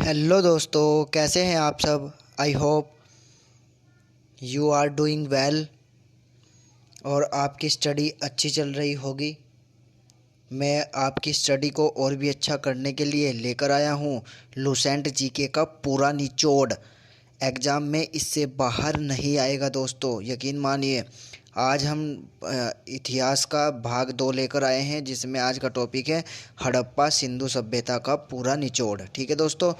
Hello दोस्तों, कैसे हैं आप सब। I hope you are doing well और आपकी स्टडी अच्छी चल रही होगी। मैं आपकी स्टडी को और भी अच्छा करने के लिए लेकर आया हूँ लूसेंट जीके का पूरा निचोड़। एग्ज़ाम में इससे बाहर नहीं आएगा दोस्तों, यकीन मानिए। आज हम इतिहास का भाग 2 लेकर आए हैं, जिसमें आज का टॉपिक है हड़प्पा सिंधु सभ्यता का पूरा निचोड़। ठीक है दोस्तों,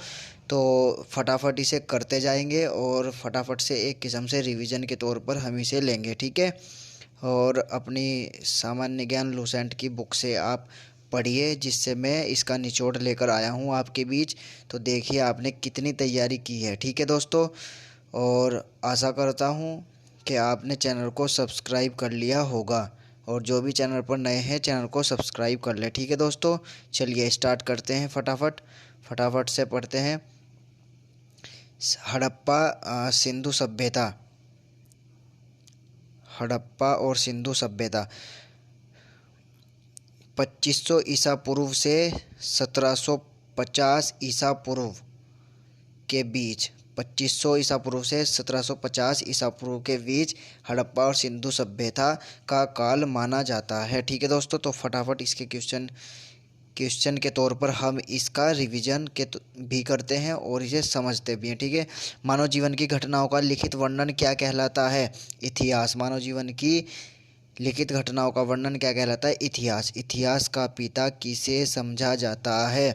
तो फटाफट इसे करते जाएंगे और फटाफट से एक किस्म से रिवीजन के तौर पर हम इसे लेंगे। ठीक है, और अपनी सामान्य ज्ञान लूसेंट की बुक से आप पढ़िए, जिससे मैं इसका निचोड़ लेकर आया हूँ आपके बीच। तो देखिए आपने कितनी तैयारी की है। ठीक है दोस्तों, और आशा करता हूँ कि आपने चैनल को सब्सक्राइब कर लिया होगा, और जो भी चैनल पर नए हैं चैनल को सब्सक्राइब कर ले। ठीक है दोस्तों, चलिए स्टार्ट करते हैं। फटाफट फटाफट से पढ़ते हैं। हड़प्पा सिंधु सभ्यता। हड़प्पा और सिंधु सभ्यता 2500 ईसा पूर्व से 1750 ईसा पूर्व के बीच, 2500 ईसा पूर्व से 1750 ईसा पूर्व के बीच हड़प्पा और सिंधु सभ्यता का काल माना जाता है। ठीक है दोस्तों, तो फटाफट इसके क्वेश्चन के तौर पर हम इसका रिवीजन भी करते हैं और इसे समझते भी हैं। ठीक है, मानव जीवन की घटनाओं का लिखित वर्णन क्या कहलाता है? इतिहास। मानव जीवन की लिखित घटनाओं का वर्णन क्या कहलाता है? इतिहास। इतिहास का पिता किसे समझा जाता है?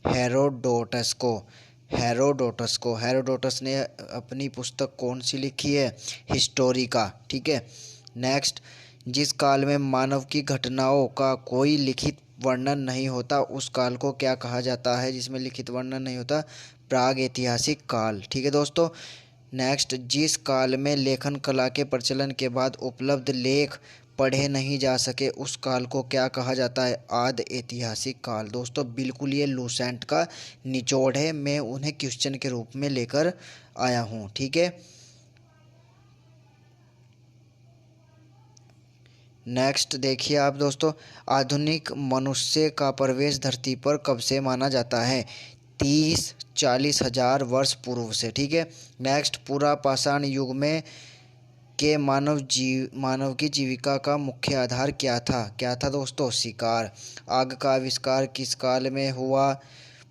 हेरोडोटस को। हेरोडोटस ने अपनी पुस्तक कौन सी लिखी है? हिस्टोरिका। ठीक है, नेक्स्ट। जिस काल में मानव की घटनाओं का कोई लिखित वर्णन नहीं होता, उस काल को क्या कहा जाता है? जिसमें लिखित वर्णन नहीं होता, प्राग ऐतिहासिक काल। ठीक है दोस्तों, नेक्स्ट। जिस काल में लेखन कला के प्रचलन के बाद उपलब्ध लेख पढ़े नहीं जा सके, उस काल को क्या कहा जाता है? आद ऐतिहासिक काल। दोस्तों बिल्कुल ये लूसेंट का निचोड़ है, मैं उन्हें क्वेश्चन के रूप में लेकर आया हूँ। ठीक है, नेक्स्ट देखिए आप दोस्तों। आधुनिक मनुष्य का प्रवेश धरती पर कब से माना जाता है? 30-40 हजार वर्ष पूर्व से। ठीक है, नेक्स्ट। पूरा पाषाण युग में के मानव की जीविका का मुख्य आधार क्या था दोस्तों? शिकार। आग का आविष्कार किस काल में हुआ?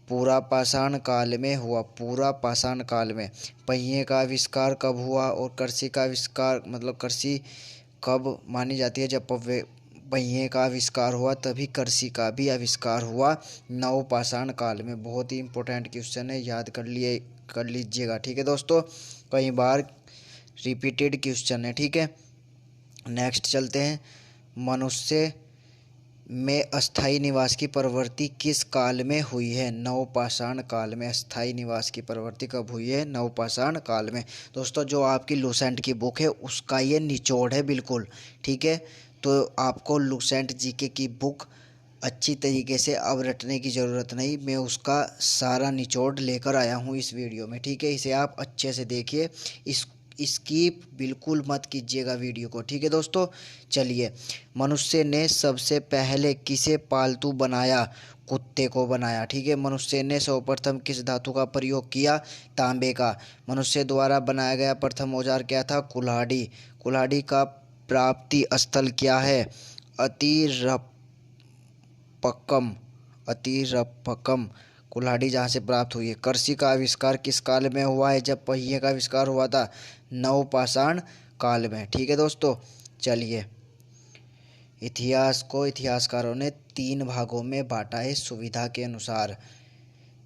पूरा पाषाण काल में हुआ। पूरा पाषाण काल में। पहिए का आविष्कार कब हुआ? और कृषि का आविष्कार मतलब कृषि कब मानी जाती है? जब पहिए का आविष्कार हुआ, तभी कृषि का भी आविष्कार हुआ नवपाषाण काल में। बहुत ही इंपॉर्टेंट क्वेश्चन है, याद कर लीजिएगा। ठीक है दोस्तों, कई बार रिपीटेड क्वेश्चन है। ठीक है, नेक्स्ट चलते हैं। मनुष्य में अस्थायी निवास की प्रवृत्ति किस काल में हुई है? नवपाषाण काल में। अस्थायी निवास की प्रवृत्ति कब हुई है? नवपाषाण काल में। दोस्तों जो आपकी लूसेंट की बुक है उसका ये निचोड़ है बिल्कुल। ठीक है, तो आपको लूसेंट जीके की बुक अच्छी तरीके से अब रटने की ज़रूरत नहीं, मैं उसका सारा निचोड़ लेकर आया हूँ इस वीडियो में। ठीक है, इसे आप अच्छे से देखिए, स्किप बिल्कुल मत कीजिएगा वीडियो को। ठीक है दोस्तों, चलिए। मनुष्य ने सबसे पहले किसे पालतू बनाया? कुत्ते को बनाया। ठीक है, मनुष्य ने सर्वप्रथम किस धातु का प्रयोग किया? तांबे का। मनुष्य द्वारा बनाया गया प्रथम औजार क्या था? कुल्हाड़ी। कुल्हाड़ी का प्राप्ति स्थल क्या है? अतिरपक्कम। अतिरपक्कम कुल्हाड़ी जहाँ से प्राप्त हुई है। कृषि का आविष्कार किस काल में हुआ है? जब पहिए का आविष्कार हुआ था, नवपाषाण काल में। ठीक है दोस्तों, चलिए। इतिहास को इतिहासकारों ने 3 भागों में बांटा है सुविधा के अनुसार।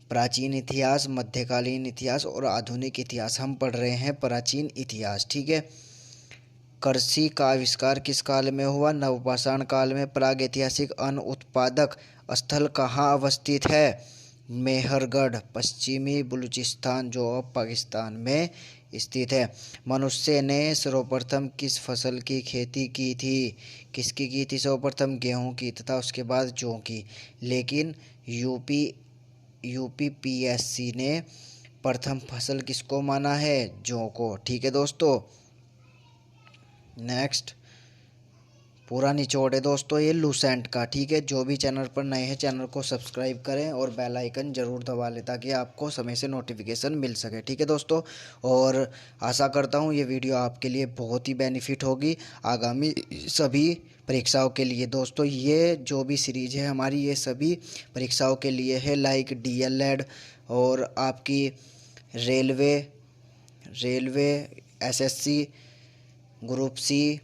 प्राचीन इतिहास, मध्यकालीन इतिहास और आधुनिक इतिहास। हम पढ़ रहे हैं प्राचीन इतिहास। ठीक है, कृषि का आविष्कार किस काल में हुआ? नवपाषाण काल में। प्रागैतिहासिक अन्न उत्पादक स्थल कहाँ अवस्थित है? मेहरगढ़, पश्चिमी बलूचिस्तान, जो अब पाकिस्तान में स्थित है। मनुष्य ने सर्वप्रथम किस फसल की खेती की थी? किसकी की थी? सर्वप्रथम गेहूं की, तथा उसके बाद जौ की। लेकिन यूपीपीएससी ने प्रथम फसल किसको माना है? जौ को। ठीक है दोस्तों, नेक्स्ट। पूरा निचोड़ है दोस्तों ये लूसेंट का। ठीक है, जो भी चैनल पर नए हैं चैनल को सब्सक्राइब करें और बेल आइकन ज़रूर दबा लें ताकि आपको समय से नोटिफिकेशन मिल सके। ठीक है दोस्तों, और आशा करता हूँ ये वीडियो आपके लिए बहुत ही बेनिफिट होगी आगामी सभी परीक्षाओं के लिए। दोस्तों ये जो भी सीरीज है हमारी ये सभी परीक्षाओं के लिए है, लाइक डीएलएड और आपकी रेलवे एसएससी, ग्रुप सी,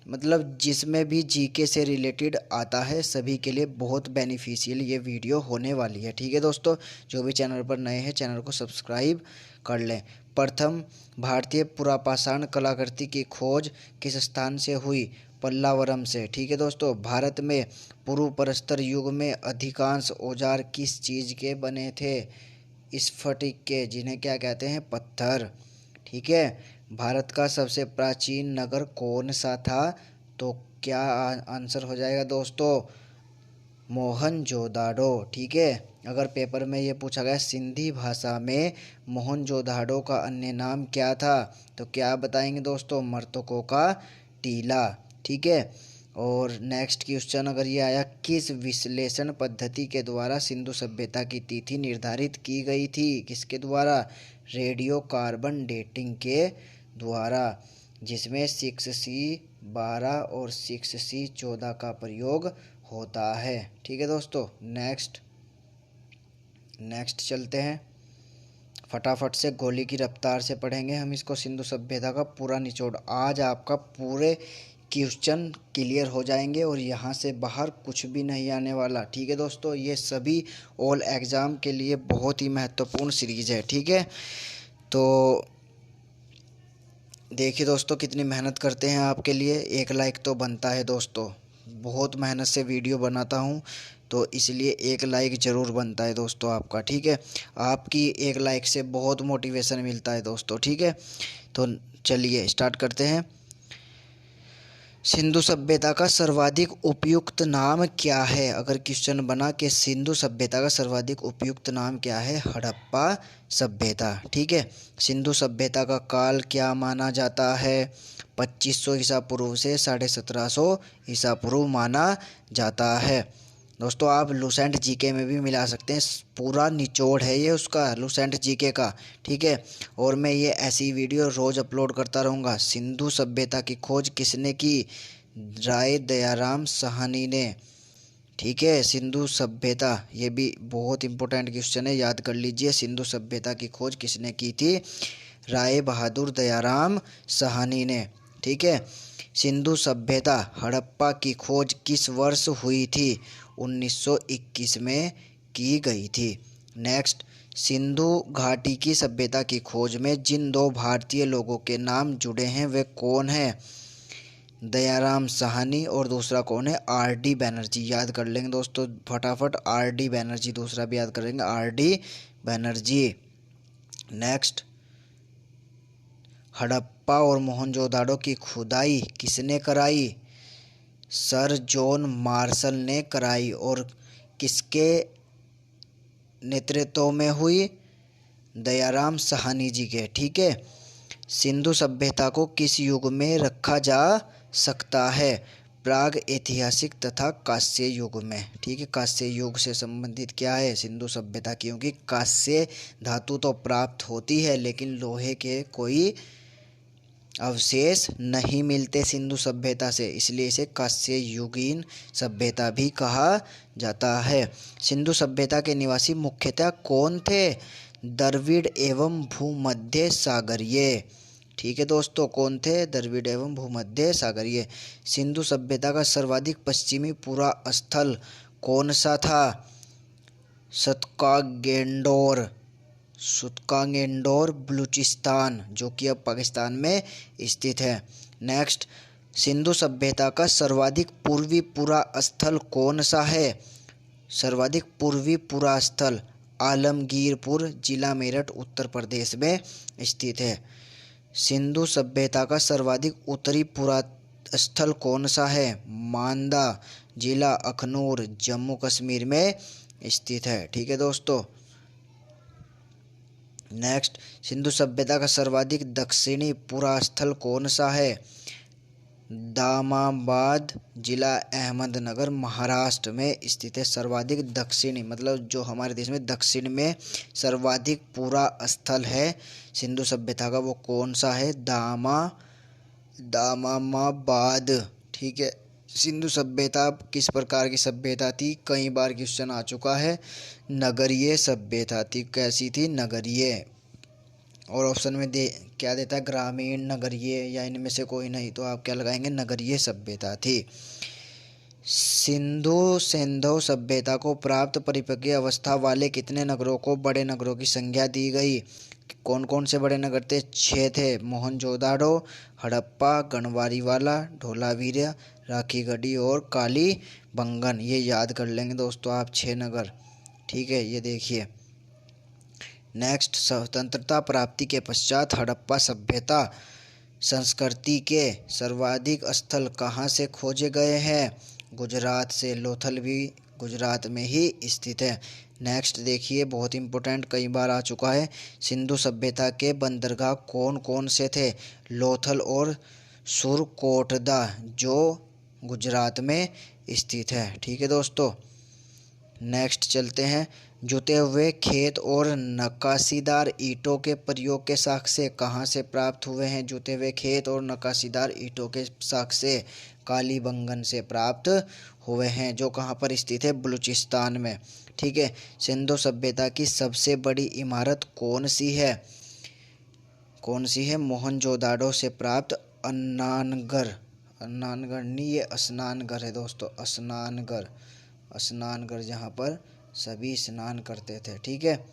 मतलब जिसमें भी जीके से रिलेटेड आता है सभी के लिए बहुत बेनिफिशियल ये वीडियो होने वाली है। ठीक है दोस्तों, जो भी चैनल पर नए हैं चैनल को सब्सक्राइब कर लें। प्रथम भारतीय पुरापाषाण कलाकृति की खोज किस स्थान से हुई? पल्लावरम से। ठीक है दोस्तों, भारत में पूर्व प्रस्तर युग में अधिकांश औजार किस चीज़ के बने थे? स्फटिक के, जिन्हें क्या कहते हैं? पत्थर। ठीक है, भारत का सबसे प्राचीन नगर कौन सा था? तो क्या आंसर हो जाएगा दोस्तों? मोहनजोदाड़ो। ठीक है, अगर पेपर में ये पूछा गया सिंधी भाषा में मोहनजोदाड़ो का अन्य नाम क्या था तो क्या बताएंगे दोस्तों? मर्तकों का टीला। ठीक है, और नेक्स्ट क्वेश्चन अगर ये आया, किस विश्लेषण पद्धति के द्वारा सिंधु सभ्यता की तिथि निर्धारित की गई थी? किसके द्वारा? रेडियो कार्बन डेटिंग के द्वारा, जिसमें 6C12 और 6C14 का प्रयोग होता है। ठीक है दोस्तों, नेक्स्ट चलते हैं, फटाफट से गोली की रफ्तार से पढ़ेंगे हम इसको। सिंधु सभ्यता का पूरा निचोड़, आज आपका पूरे क्वेश्चन क्लियर हो जाएंगे और यहाँ से बाहर कुछ भी नहीं आने वाला। ठीक है दोस्तों, ये सभी ऑल एग्ज़ाम के लिए बहुत ही महत्वपूर्ण सीरीज़ है। ठीक है, तो देखिए दोस्तों कितनी मेहनत करते हैं आपके लिए, एक लाइक तो बनता है दोस्तों। बहुत मेहनत से वीडियो बनाता हूँ तो इसलिए एक लाइक ज़रूर बनता है दोस्तों आपका। ठीक है, आपकी एक लाइक से बहुत मोटिवेशन मिलता है दोस्तों। ठीक है, तो चलिए स्टार्ट करते हैं। सिंधु सभ्यता का सर्वाधिक उपयुक्त नाम क्या है? अगर क्वेश्चन बना कि सिंधु सभ्यता का सर्वाधिक उपयुक्त नाम क्या है? हड़प्पा सभ्यता। ठीक है, सिंधु सभ्यता का काल क्या माना जाता है? 2500 ईसा पूर्व से 1750 ईसा पूर्व माना जाता है। दोस्तों आप लूसेंट जीके में भी मिला सकते हैं, पूरा निचोड़ है ये उसका लूसेंट जीके का। ठीक है, और मैं ये ऐसी वीडियो रोज़ अपलोड करता रहूँगा। सिंधु सभ्यता की खोज किसने की? राय दयाराम साहनी ने। ठीक है, सिंधु सभ्यता, ये भी बहुत इंपॉर्टेंट क्वेश्चन है, याद कर लीजिए। सिंधु सभ्यता की खोज किसने की थी? राय बहादुर दयाराम साहनी ने। ठीक है, सिंधु सभ्यता हड़प्पा की खोज किस वर्ष हुई थी? 1921 में की गई थी। नेक्स्ट, सिंधु घाटी की सभ्यता की खोज में जिन दो भारतीय लोगों के नाम जुड़े हैं वे कौन हैं? दयाराम साहनी और दूसरा कौन है? आर.डी. बनर्जी। याद कर लेंगे दोस्तों फटाफट, आर.डी. बनर्जी। दूसरा भी याद कर लेंगे, आर.डी. बनर्जी। नेक्स्ट, हड़प्पा और मोहनजोदाड़ो की खुदाई किसने कराई? सर जॉन मार्शल ने कराई। और किसके नेतृत्व में हुई? दयाराम साहनी जी के। ठीक है, सिंधु सभ्यता को किस युग में रखा जा सकता है? प्राग ऐतिहासिक तथा कांस्य युग में। ठीक है, कांस्य युग से संबंधित क्या है? सिंधु सभ्यता, क्योंकि कांस्य धातु तो प्राप्त होती है लेकिन लोहे के कोई अवशेष नहीं मिलते सिंधु सभ्यता से, इसलिए इसे कांस्य युगीन सभ्यता भी कहा जाता है। सिंधु सभ्यता के निवासी मुख्यतः कौन थे? द्रविड़ एवं भूमध्य सागरीय। ठीक है दोस्तों, कौन थे? द्रविड़ एवं भूमध्य सागरीय। सिंधु सभ्यता का सर्वाधिक पश्चिमी पूरा स्थल कौन सा था? सुतकांगेंडोर बलूचिस्तान, जो कि अब पाकिस्तान में स्थित है। नेक्स्ट, सिंधु सभ्यता का सर्वाधिक पूर्वी पूरा स्थल कौन सा है? सर्वाधिक पूर्वी पूरा स्थल आलमगीरपुर, जिला मेरठ, उत्तर प्रदेश में स्थित है। सिंधु सभ्यता का सर्वाधिक उत्तरी पूरा स्थल कौन सा है? मांदा, जिला अखनूर, जम्मू कश्मीर में स्थित है। ठीक है दोस्तों, नेक्स्ट, सिंधु सभ्यता का सर्वाधिक दक्षिणी पूरा स्थल कौन सा है? दामाबाद जिला अहमदनगर महाराष्ट्र में स्थित है। सर्वाधिक दक्षिणी मतलब जो हमारे देश में दक्षिण में सर्वाधिक पूरा स्थल है सिंधु सभ्यता का, वो कौन सा है? दामाबाद। ठीक है। सिंधु सभ्यता किस प्रकार की सभ्यता थी? कई बार क्वेश्चन आ चुका है। नगरीय सभ्यता थी। कैसी थी? नगरीय। और ऑप्शन में क्या देता है? ग्रामीण, नगरीय या इनमें से कोई नहीं, तो आप क्या लगाएंगे? नगरीय सभ्यता थी। सिंधु सैंधव सभ्यता को प्राप्त परिपक्व अवस्था वाले कितने नगरों को बड़े नगरों की संज्ञा दी गई? कौन कौन से बड़े नगर थे? 6 थे। मोहनजोदाड़ो, हड़प्पा, गढ़वारीवाला, धोलावीरा, राखीगढ़ी और कालीबंगन। ये याद कर लेंगे दोस्तों आप 6 नगर। ठीक है, ये देखिए। नेक्स्ट, स्वतंत्रता प्राप्ति के पश्चात हड़प्पा सभ्यता संस्कृति के सर्वाधिक स्थल कहाँ से खोजे गए हैं? गुजरात से। लोथल भी गुजरात में ही स्थित है। नेक्स्ट देखिए, बहुत इंपॉर्टेंट, कई बार आ चुका है। सिंधु सभ्यता के बंदरगाह कौन कौन से थे? लोथल और सुरकोटदा, जो गुजरात में स्थित है। ठीक है दोस्तों। नेक्स्ट चलते हैं। जुते हुए खेत और नक्काशीदार ईंटों के प्रयोग के साक्ष्य कहाँ से प्राप्त हुए हैं? जुते हुए खेत और नक्काशीदार ईंटों के साक्ष्य कालीबंगन से प्राप्त हुए हैं, जो कहाँ पर स्थित है? बलूचिस्तान में। ठीक है। सिंधु सभ्यता की सबसे बड़ी इमारत कौन सी है? कौन सी है? मोहनजोदाड़ो से प्राप्त अन्नानगर। अन्नानगर नहीं, ये स्नानघर है दोस्तों। स्नानघर जहाँ पर सभी स्नान करते थे। ठीक है।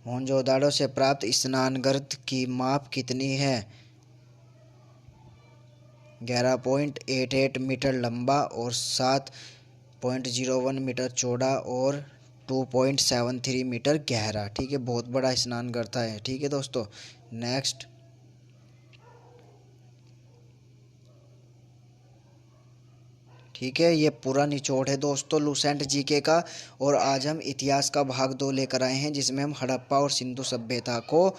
मोहनजोदाड़ो से प्राप्त स्नानघर की माप कितनी है? 11.88 मीटर लंबा और 7.01 मीटर चौड़ा और 2.73 मीटर गहरा। ठीक है, बहुत बड़ा स्नानघर था है। ठीक है दोस्तों। नेक्स्ट, ठीक है, ये पूरा निचोड़ है दोस्तों लुसेंट जीके का। और आज हम इतिहास का भाग 2 लेकर आए हैं, जिसमें हम हड़प्पा और सिंधु सभ्यता को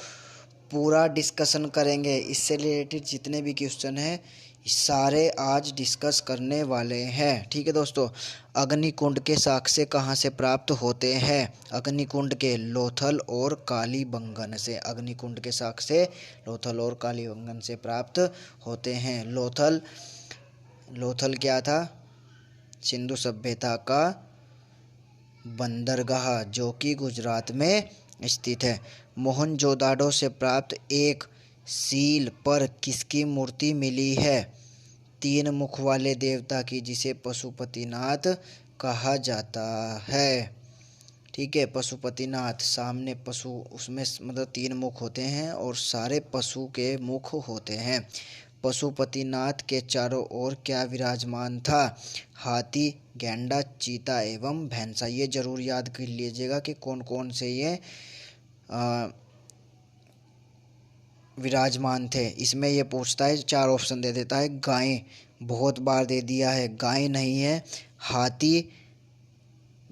पूरा डिस्कशन करेंगे। इससे रिलेटेड जितने भी क्वेश्चन हैं सारे आज डिस्कस करने वाले हैं। ठीक है दोस्तों। अग्निकुंड के साक्ष्य कहाँ से प्राप्त होते हैं? अग्निकुंड के लोथल और कालीबंगन से। अग्निकुंड के साक्ष्य लोथल और कालीबंगन से प्राप्त होते हैं। लोथल क्या था? सिंधु सभ्यता का बंदरगाह, जो कि गुजरात में स्थित है। मोहनजोदाड़ो से प्राप्त एक सील पर किसकी मूर्ति मिली है? 3 मुख वाले देवता की, जिसे पशुपतिनाथ कहा जाता है। ठीक है, पशुपतिनाथ, सामने पशु, उसमें मतलब 3 मुख होते हैं और सारे पशु के मुख होते हैं। पशुपतिनाथ के चारों ओर क्या विराजमान था? हाथी, गैंडा, चीता एवं भैंसा। ये जरूर याद कर लीजिएगा कि कौन कौन से ये विराजमान थे। इसमें ये पूछता है, 4 ऑप्शन दे देता है। गाय, बहुत बार दे दिया है, गाय नहीं है। हाथी,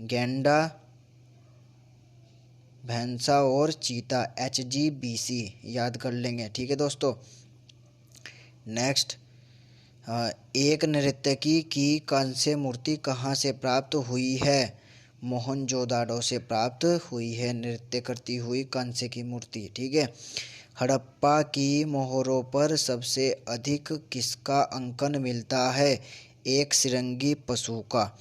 गैंडा, भैंसा और चीता, HGBC याद कर लेंगे। ठीक है दोस्तों। नेक्स्ट, एक नर्तकी की कांस्य मूर्ति कहाँ से प्राप्त हुई है? मोहनजोदाड़ो से प्राप्त हुई है नृत्य करती हुई कांस्य की मूर्ति। ठीक है। हड़प्पा की मोहरों पर सबसे अधिक किसका अंकन मिलता है? एक सिरंगी पशु का।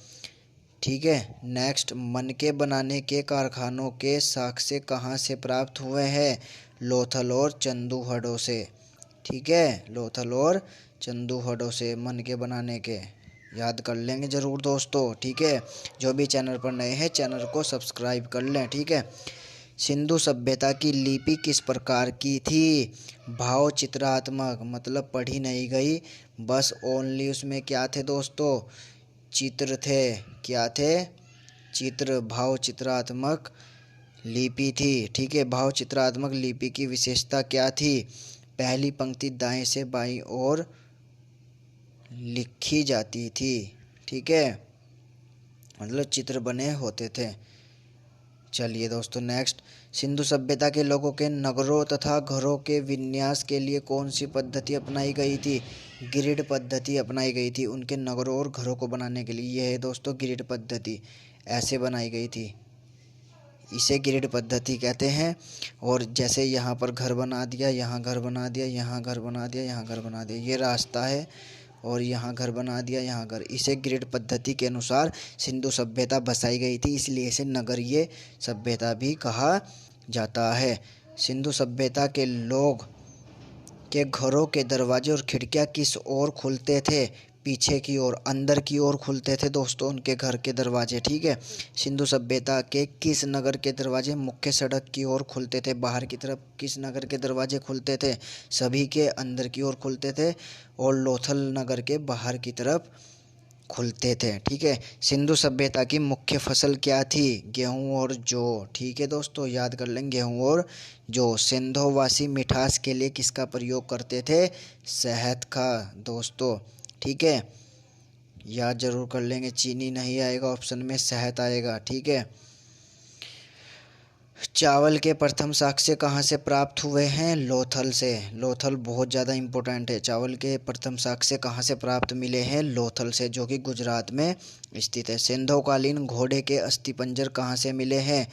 ठीक है। नेक्स्ट, मनके बनाने के कारखानों के साक्ष्य कहाँ से प्राप्त हुए हैं? लोथल और चंदूहड़ो से। ठीक है, लोथल और चंदूहड़ो से मनके बनाने के याद कर लेंगे ज़रूर दोस्तों। ठीक है। जो भी चैनल पर नए हैं, चैनल को सब्सक्राइब कर लें। ठीक है। सिंधु सभ्यता की लिपि किस प्रकार की थी? भाव चित्रात्मक, मतलब पढ़ी नहीं गई, बस ओनली उसमें क्या थे दोस्तों? चित्र थे। क्या थे? चित्र। भाव चित्रात्मक लिपि थी। ठीक है। भाव चित्रात्मक लिपि की विशेषता क्या थी? पहली पंक्ति दाएं से बाईं ओर लिखी जाती थी। ठीक है, मतलब चित्र बने होते थे। चलिए दोस्तों नेक्स्ट, सिंधु सभ्यता के लोगों के नगरों तथा घरों के विन्यास के लिए कौन सी पद्धति अपनाई गई थी? ग्रिड पद्धति अपनाई गई थी उनके नगरों और घरों को बनाने के लिए। यह है दोस्तों ग्रिड पद्धति, ऐसे बनाई गई थी, इसे ग्रिड पद्धति कहते हैं। और जैसे यहाँ पर घर बना दिया, यहाँ घर बना दिया, यहाँ घर बना दिया, यहाँ घर बना दिया, ये रास्ता है, और यहाँ घर बना दिया, यहाँ घर, इसे ग्रिड पद्धति के अनुसार सिंधु सभ्यता बसाई गई थी, इसलिए इसे नगरीय सभ्यता भी कहा जाता है। सिंधु सभ्यता के लोग के घरों के दरवाजे और खिड़कियाँ किस ओर खुलते थे? पीछे की ओर, अंदर की ओर खुलते थे दोस्तों उनके घर के दरवाजे, ठीक है। सिंधु सभ्यता के किस नगर के दरवाजे मुख्य सड़क की ओर खुलते थे? बाहर की तरफ किस नगर के दरवाजे खुलते थे? सभी के अंदर की ओर खुलते थे और लोथल नगर के बाहर की तरफ खुलते थे, ठीक है। सिंधु सभ्यता की मुख्य फसल क्या थी? गेहूं और जौ, ठीक है दोस्तों, याद कर लेंगे गेहूं और जौ। सिंधुवासी मिठास के लिए किसका प्रयोग करते थे? शहद का दोस्तों, ठीक है, याद जरूर कर लेंगे, चीनी नहीं आएगा ऑप्शन में, शहद आएगा, ठीक है। चावल के प्रथम साक्ष्य कहाँ से प्राप्त हुए हैं? लोथल से। लोथल बहुत ज़्यादा इम्पोर्टेंट है। चावल के प्रथम साक्ष्य कहाँ से प्राप्त मिले हैं? लोथल से, जो कि गुजरात में स्थित है। सिंधुकालीन घोड़े के अस्थिपंजर कहाँ से मिले हैं?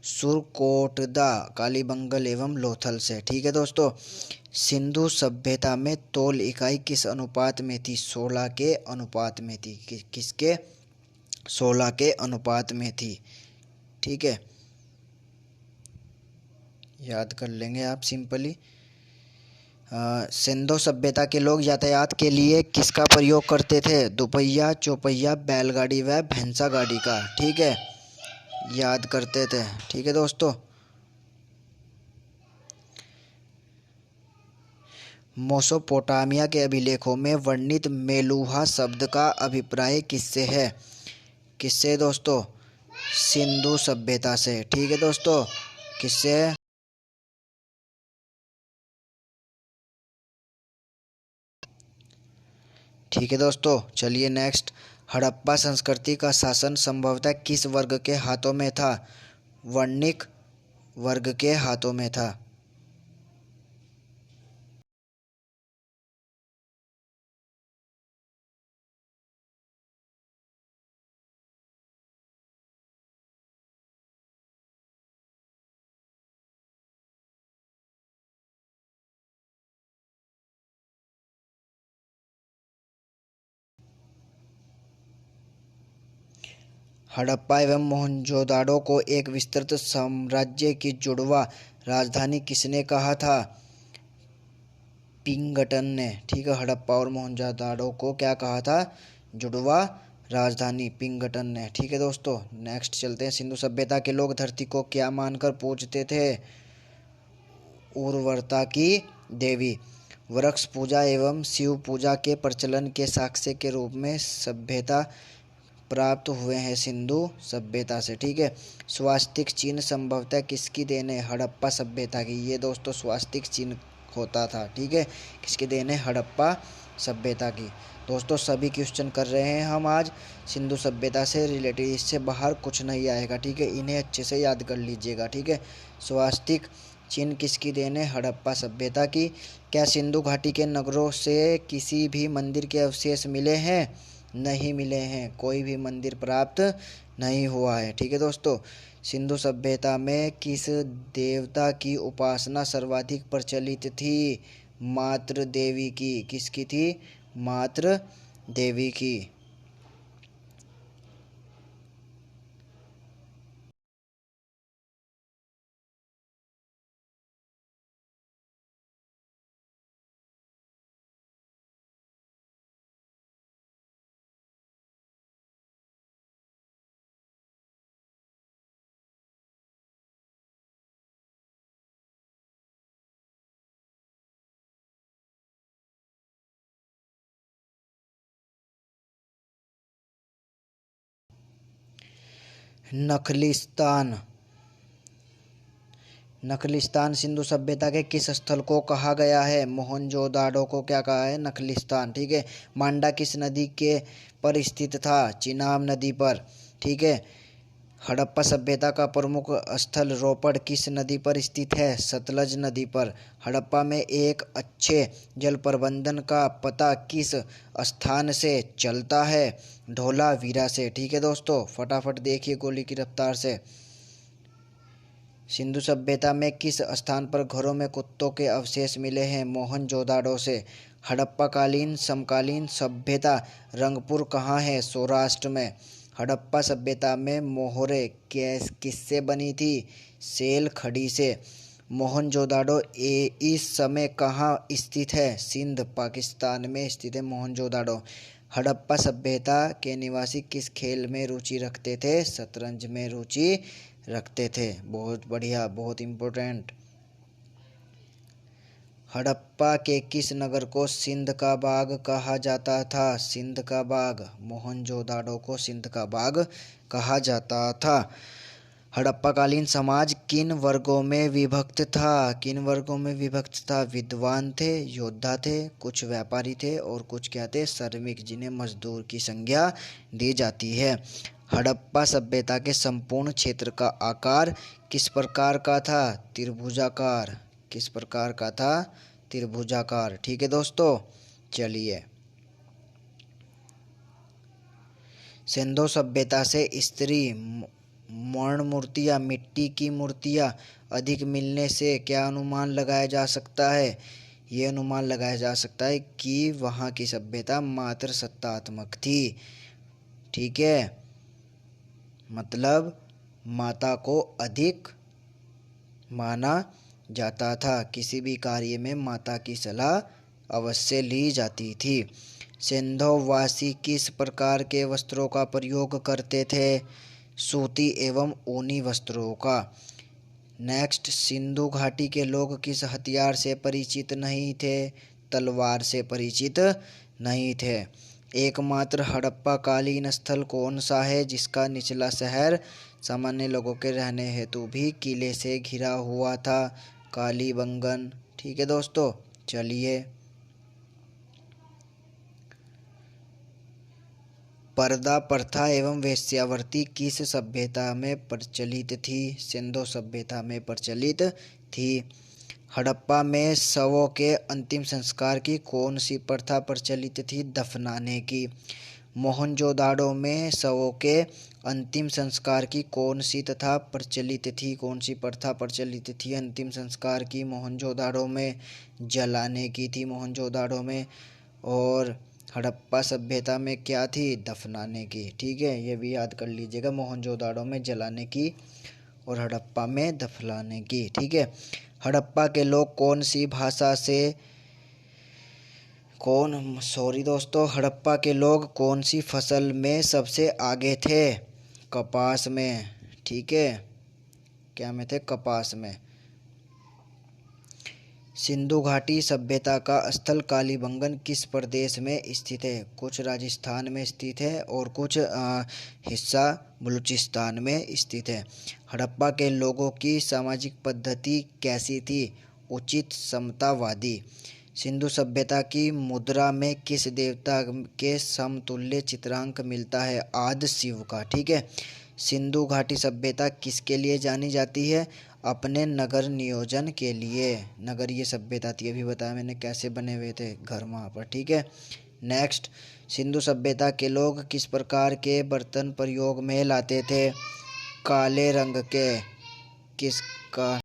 सुरकोटदा, कालीबंगल एवं लोथल से, ठीक है दोस्तों। सिंधु सभ्यता में तौल इकाई किस अनुपात में थी? 16 के अनुपात में थी। किसके? 16 के अनुपात में थी, ठीक है, याद कर लेंगे आप सिंपली। सिंधु सभ्यता के लोग यातायात के लिए किसका प्रयोग करते थे? दोपहिया, चौपहिया, बैलगाड़ी व भैंसा गाड़ी का, ठीक है, याद करते थे, ठीक है दोस्तों। मेसोपोटामिया के अभिलेखों में वर्णित मेलुहा शब्द का अभिप्राय किससे है? किससे दोस्तों? सिंधु सभ्यता से, ठीक है दोस्तों, किससे? ठीक है दोस्तों, चलिए नेक्स्ट, हड़प्पा संस्कृति का शासन संभवतः किस वर्ग के हाथों में था? वर्णिक वर्ग के हाथों में था। हड़प्पा एवं मोहनजोदाड़ो को एक विस्तृत साम्राज्य की जुड़वा राजधानी किसने कहा था? पिंगटन ने, ठीक है। हड़प्पा और मोहनजोदाड़ो को क्या कहा था? जुड़वा राजधानी, पिंगटन ने, ठीक है दोस्तों। नेक्स्ट चलते हैं, सिंधु सभ्यता के लोग धरती को क्या मानकर पूजते थे? उर्वरता की देवी। वृक्ष पूजा एवं शिव पूजा के प्रचलन के साक्ष्य के रूप में सभ्यता प्राप्त हुए हैं सिंधु सभ्यता से, ठीक है। स्वास्तिक चिन्ह संभवतः किसकी देन है? हड़प्पा सभ्यता की। ये दोस्तों स्वास्तिक चिन्ह होता था, ठीक है, किसकी देन है? हड़प्पा सभ्यता की। दोस्तों सभी क्वेश्चन कर रहे हैं हम आज सिंधु सभ्यता से रिलेटेड, इससे बाहर कुछ नहीं आएगा, ठीक है, इन्हें अच्छे से याद कर लीजिएगा, ठीक है। स्वास्तिक चिन्ह किसकी देन है? हड़प्पा सभ्यता की। क्या सिंधु घाटी के नगरों से किसी भी मंदिर के अवशेष मिले हैं? नहीं मिले हैं, कोई भी मंदिर प्राप्त नहीं हुआ है, ठीक है दोस्तों। सिंधु सभ्यता में किस देवता की उपासना सर्वाधिक प्रचलित थी? मातृ देवी की। किसकी थी? मातृ देवी की। नखलिस्तान। नखलिस्तान सिंधु सभ्यता के किस स्थल को कहा गया है? मोहनजोदाड़ो को क्या कहा है? नखलिस्तान, ठीक है। मांडा किस नदी के पर स्थित था? चिनाब नदी पर, ठीक है। हड़प्पा सभ्यता का प्रमुख स्थल रोपड़ किस नदी पर स्थित है? सतलज नदी पर। हड़प्पा में एक अच्छे जल प्रबंधन का पता किस स्थान से चलता है? धोलावीरा से। ठीक है दोस्तों, फटाफट देखिए गोली की रफ्तार से। सिंधु सभ्यता में किस स्थान पर घरों में कुत्तों के अवशेष मिले हैं? मोहनजोदाड़ो से। हड़प्पाकालीन समकालीन सभ्यता रंगपुर कहाँ है? सौराष्ट्र में। हड़प्पा सभ्यता में मोहरे किससे बनी थी? सेल खड़ी से। मोहनजोदाड़ो इस समय कहाँ स्थित है? सिंध पाकिस्तान में स्थित है मोहनजोदाड़ो। हड़प्पा सभ्यता के निवासी किस खेल में रुचि रखते थे? शतरंज में रुचि रखते थे। बहुत बढ़िया, बहुत इम्पोर्टेंट। हड़प्पा के किस नगर को सिंध का बाग कहा जाता था? सिंध का बाग। मोहनजोदाड़ो को सिंध का बाग कहा जाता था। हड़प्पाकालीन समाज किन वर्गों में विभक्त था? किन वर्गों में विभक्त था? विद्वान थे, योद्धा थे, कुछ व्यापारी थे और कुछ क्या थे? श्रमिक, जिन्हें मजदूर की संज्ञा दी जाती है। हड़प्पा सभ्यता के संपूर्ण क्षेत्र का आकार किस प्रकार का था? त्रिभुजाकार। किस प्रकार का था? त्रिभुजाकार। ठीक है दोस्तों, चलिए। सिंधु सभ्यता से स्त्री मरण मूर्तियाँ, मिट्टी की मूर्तियाँ अधिक मिलने से क्या अनुमान लगाया जा सकता है? ये अनुमान लगाया जा सकता है कि वहाँ की सभ्यता मात्र सत्तात्मक थी। ठीक है, मतलब माता को अधिक माना जाता था। किसी भी कार्य में माता की सलाह अवश्य ली जाती थी। सिंधुवासी किस प्रकार के वस्त्रों का प्रयोग करते थे? सूती एवं ऊनी वस्त्रों का। नेक्स्ट, सिंधु घाटी के लोग किस हथियार से परिचित नहीं थे? तलवार से परिचित नहीं थे। एकमात्र हड़प्पाकालीन स्थल कौन सा है जिसका निचला शहर सामान्य लोगों के रहने हेतु भी किले से घिरा हुआ था? कालीबंगन। ठीक है दोस्तों, चलिए। पर्दा प्रथा एवं वेश्यावृत्ति किस सभ्यता में प्रचलित थी? सिंधु सभ्यता में प्रचलित थी। हड़प्पा में शवों के अंतिम संस्कार की कौन सी प्रथा प्रचलित थी? दफनाने की। मोहनजोदाड़ो में शवों के अंतिम संस्कार की कौन सी तथा प्रचलित थी? कौन सी प्रथा प्रचलित थी अंतिम संस्कार की? मोहनजोदाड़ो में जलाने की थी मोहनजोदाड़ो में। और हड़प्पा सभ्यता में क्या थी? दफनाने की। ठीक है, ये भी याद कर लीजिएगा, मोहनजोदाड़ो में जलाने की और हड़प्पा में दफनाने की। ठीक है। हड़प्पा के लोग कौन सी भाषा से हड़प्पा के लोग कौन सी फसल में सबसे आगे थे? कपास में। ठीक है, क्या में थे? कपास में। सिंधु घाटी सभ्यता का स्थल कालीबंगन किस प्रदेश में स्थित है? कुछ राजस्थान में स्थित है और कुछ हिस्सा बलूचिस्तान में स्थित है। हड़प्पा के लोगों की सामाजिक पद्धति कैसी थी? उचित समतावादी। सिंधु सभ्यता की मुद्रा में किस देवता के समतुल्य चित्रांक मिलता है? आदि शिव का। ठीक है। सिंधु घाटी सभ्यता किसके लिए जानी जाती है? अपने नगर नियोजन के लिए। नगरीय सभ्यता थी, अभी बताया मैंने कैसे बने हुए थे घर वहाँ पर। ठीक है। नेक्स्ट, सिंधु सभ्यता के लोग किस प्रकार के बर्तन प्रयोग में लाते थे? काले रंग के। किसका?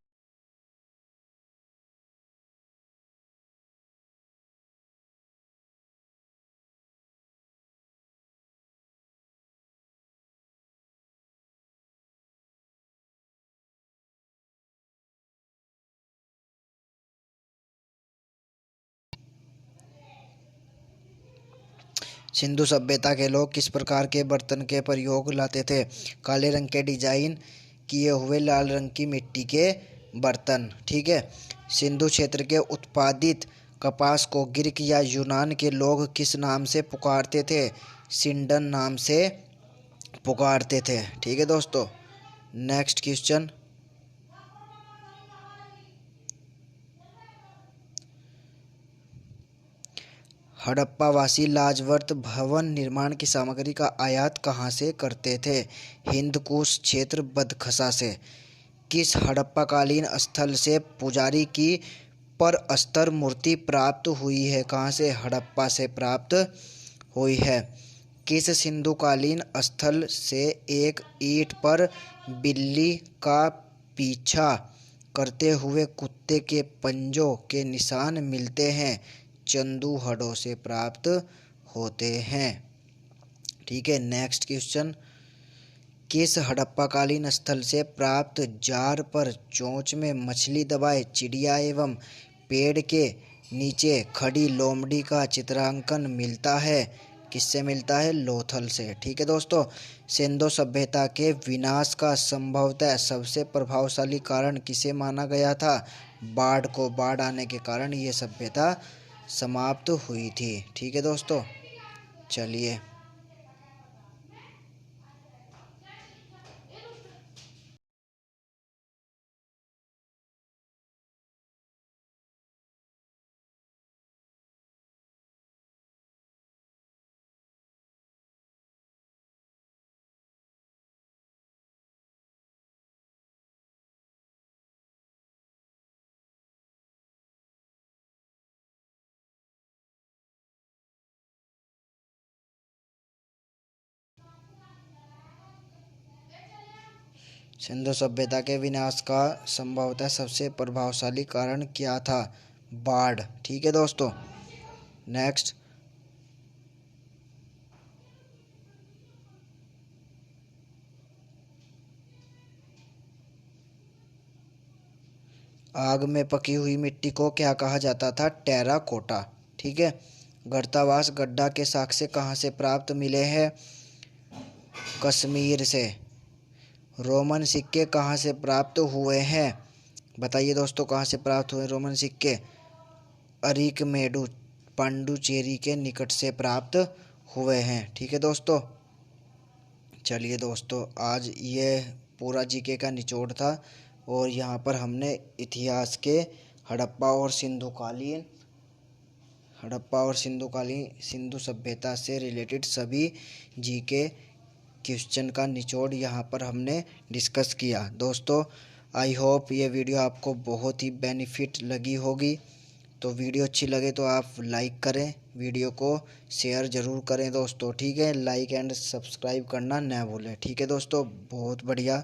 सिंधु सभ्यता के लोग किस प्रकार के बर्तन के प्रयोग लाते थे? काले रंग के डिजाइन किए हुए लाल रंग की मिट्टी के बर्तन। ठीक है। सिंधु क्षेत्र के उत्पादित कपास को ग्रीक या यूनान के लोग किस नाम से पुकारते थे? सिंडन नाम से पुकारते थे। ठीक है दोस्तों। नेक्स्ट क्वेश्चन, हड़प्पावासी लाजवर्त भवन निर्माण की सामग्री का आयात कहाँ से करते थे? हिंदकुश क्षेत्र बदखसा से। किस हड़प्पाकालीन स्थल से पुजारी की प्रस्तर मूर्ति प्राप्त हुई है? कहाँ से? हड़प्पा से प्राप्त हुई है। किस सिंधुकालीन स्थल से एक ईंट पर बिल्ली का पीछा करते हुए कुत्ते के पंजों के निशान मिलते हैं? चंदूहड़ों से प्राप्त होते हैं। ठीक है, नेक्स्ट क्वेश्चन। किस हड़प्पाकालीन स्थल से प्राप्त जार पर चोंच में मछली दबाए चिड़िया एवं पेड़ के नीचे खड़ी लोमड़ी का चित्रांकन मिलता है? किससे मिलता है? लोथल से। ठीक है दोस्तों, सिंधु सभ्यता के विनाश का संभवतः सबसे प्रभावशाली कारण किसे माना गया था? बाढ़ को। बाढ़ आने के कारण ये सभ्यता समाप्त हुई थी। ठीक है दोस्तों, चलिए सिंधु सभ्यता के विनाश का संभवतः सबसे प्रभावशाली कारण क्या था? बाढ़। ठीक है दोस्तों, नेक्स्ट। आग में पकी हुई मिट्टी को क्या कहा जाता था? टेराकोटा। ठीक है, गर्तावास गड्ढा के साक्ष्य कहाँ से प्राप्त मिले हैं? कश्मीर से। रोमन सिक्के कहाँ से प्राप्त हुए हैं? बताइए दोस्तों, कहाँ से प्राप्त हुए रोमन सिक्के? अरिकमेडु पांडुचेरी के निकट से प्राप्त हुए हैं। ठीक है दोस्तों, चलिए दोस्तों, आज ये पूरा जीके का निचोड़ था और यहाँ पर हमने इतिहास के हड़प्पा और सिंधुकालीन सिंधु सभ्यता से रिलेटेड सभी जीके क्वेश्चन का निचोड़ यहाँ पर हमने डिस्कस किया। दोस्तों, आई होप ये वीडियो आपको बहुत ही बेनिफिट लगी होगी। तो वीडियो अच्छी लगे तो आप लाइक करें, वीडियो को शेयर ज़रूर करें दोस्तों। ठीक है, लाइक एंड सब्सक्राइब करना न भूलें। ठीक है दोस्तों, बहुत बढ़िया,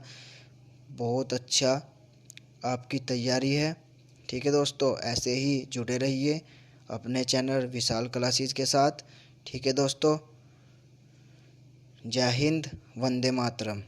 बहुत अच्छा आपकी तैयारी है। ठीक है दोस्तों, ऐसे ही जुड़े रहिए अपने चैनल विशाल क्लासेस के साथ। ठीक है दोस्तों, जय हिंद, वंदे मातरम।